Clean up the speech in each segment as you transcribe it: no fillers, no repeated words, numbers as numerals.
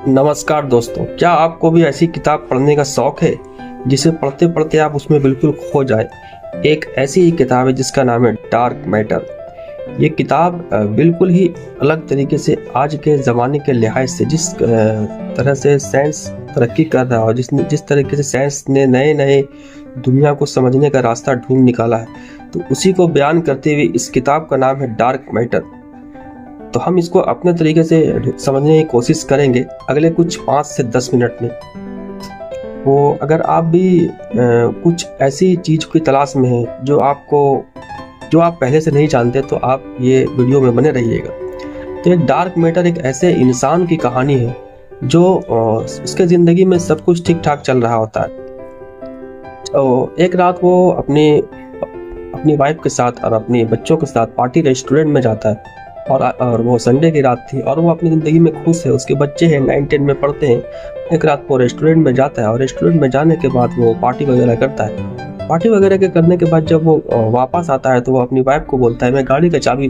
नमस्कार दोस्तों, क्या आपको भी ऐसी किताब पढ़ने का शौक है जिसे पढ़ते पढ़ते आप उसमें बिल्कुल खो जाए। एक ऐसी ही किताब है जिसका नाम है डार्क मैटर। ये किताब बिल्कुल ही अलग तरीके से आज के ज़माने के लिहाज से जिस तरह से साइंस तरक्की कर रहा है और जिस तरीके से साइंस ने नए नए दुनिया को समझने का रास्ता ढूंढ निकाला है, तो उसी को बयान करते हुए इस किताब का नाम है डार्क मैटर। तो हम इसको अपने तरीके से समझने की कोशिश करेंगे अगले कुछ 5 से 10 मिनट में। वो अगर आप भी कुछ ऐसी चीज़ की तलाश में हैं जो आप पहले से नहीं जानते, तो आप ये वीडियो में बने रहिएगा। तो एक डार्क मैटर एक ऐसे इंसान की कहानी है जो उसके ज़िंदगी में सब कुछ ठीक ठाक चल रहा होता है। तो एक रात वो अपनी वाइफ के साथ और अपने बच्चों के साथ पार्टी रेस्टोरेंट में जाता है और वो संडे की रात थी और वो अपनी ज़िंदगी में खुश है। उसके बच्चे हैं 9-10 में पढ़ते हैं। एक रात वो रेस्टोरेंट में जाता है और रेस्टोरेंट में जाने के बाद वो पार्टी वगैरह करता है। पार्टी वगैरह के करने के बाद जब वो वापस आता है तो वो अपनी वाइफ को बोलता है, मैं गाड़ी का चाबी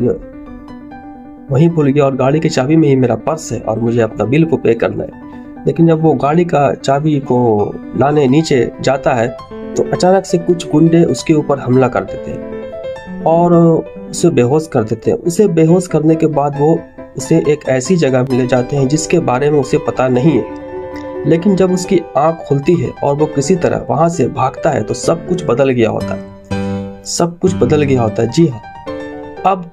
वहीं भूल गया और गाड़ी की चाबी में ही मेरा पर्स है और मुझे अपना बिल को पे करना है। लेकिन जब वो गाड़ी का चाबी को लाने नीचे जाता है तो अचानक से कुछ गुंडे उसके ऊपर हमला कर देते हैं और उसे बेहोश कर देते हैं। उसे बेहोश करने के बाद वो उसे एक ऐसी जगह ले जाते हैं जिसके बारे में उसे पता नहीं है। लेकिन जब उसकी आंख खुलती है और वो किसी तरह वहां से भागता है तो सब कुछ बदल गया होता है। सब कुछ बदल गया होता है, जी हाँ। अब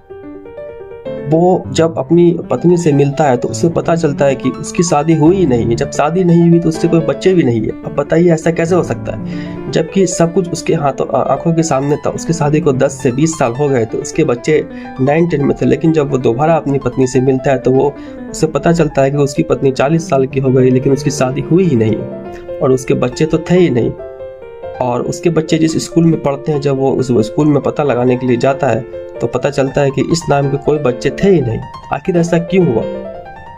वो जब अपनी पत्नी से मिलता है तो उसे पता चलता है कि उसकी शादी हुई ही नहीं है। जब शादी नहीं हुई तो उससे कोई बच्चे भी नहीं है। अब बताइए ऐसा कैसे हो सकता है, जबकि सब कुछ उसके आंखों के सामने था। उसकी शादी को 10 से 20 साल हो गए थे, उसके बच्चे 9-10 में थे। लेकिन जब वो दोबारा अपनी पत्नी से मिलता है तो उसे पता चलता है कि उसकी पत्नी 40 साल की हो गई, लेकिन उसकी शादी हुई ही नहीं और उसके बच्चे तो थे ही नहीं। और उसके बच्चे जिस स्कूल में पढ़ते हैं, जब वो उस स्कूल में पता लगाने के लिए जाता है तो पता चलता है कि इस नाम के कोई बच्चे थे ही नहीं। आखिर ऐसा क्यों हुआ,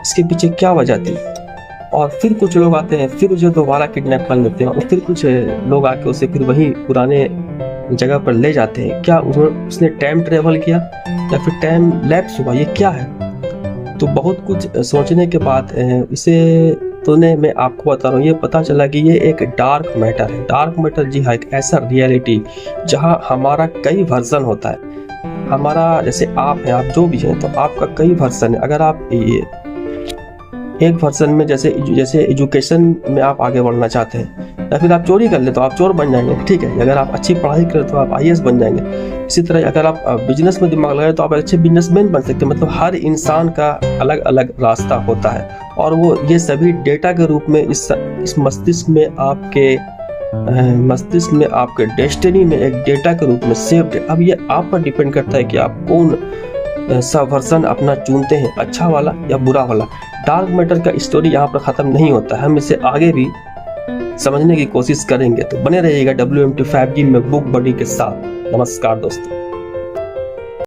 इसके पीछे क्या वजह थी। और फिर कुछ लोग आते हैं, फिर उसे दोबारा किडनैप कर लेते हैं और फिर कुछ लोग आके उसे फिर वहीं पुराने जगह पर ले जाते हैं। क्या उसने टाइम ट्रेवल किया या फिर टाइम लैप्स हुआ, ये क्या है। तो बहुत कुछ सोचने के बाद मैं आपको बता रहा हूँ, ये पता चला कि ये एक डार्क मैटर है। डार्क मैटर, जी हाँ, एक ऐसा रियलिटी जहाँ हमारा कई वर्जन होता है। हमारा जैसे आप हैं, आप जो भी हैं, तो आपका कई वर्जन है। अगर आप एक वर्जन में जैसे एजुकेशन में आप आगे बढ़ना चाहते हैं या फिर आप चोरी कर ले तो आप चोर बन जाएंगे, ठीक है। अगर आप अच्छी पढ़ाई करें तो आप IAS बन जाएंगे। इसी तरह अगर आप बिजनेस में दिमाग लगाए तो आप अच्छे बिजनेसमैन बन सकते हैं। मतलब हर इंसान का अलग अलग रास्ता होता है और वो ये सभी डेटा के रूप में इस मस्तिष्क में आपके डेस्टिनी में एक डेटा के रूप में सेव्ड है। अब ये आप पर डिपेंड करता है कि आप कौन सा वर्जन अपना चुनते हैं, अच्छा वाला या बुरा वाला। डार्क मैटर का स्टोरी यहाँ पर ख़त्म नहीं होता है, हम इसे आगे भी समझने की कोशिश करेंगे। तो बने रहिएगा WMT5G में बुक बडी के साथ। नमस्कार दोस्तों।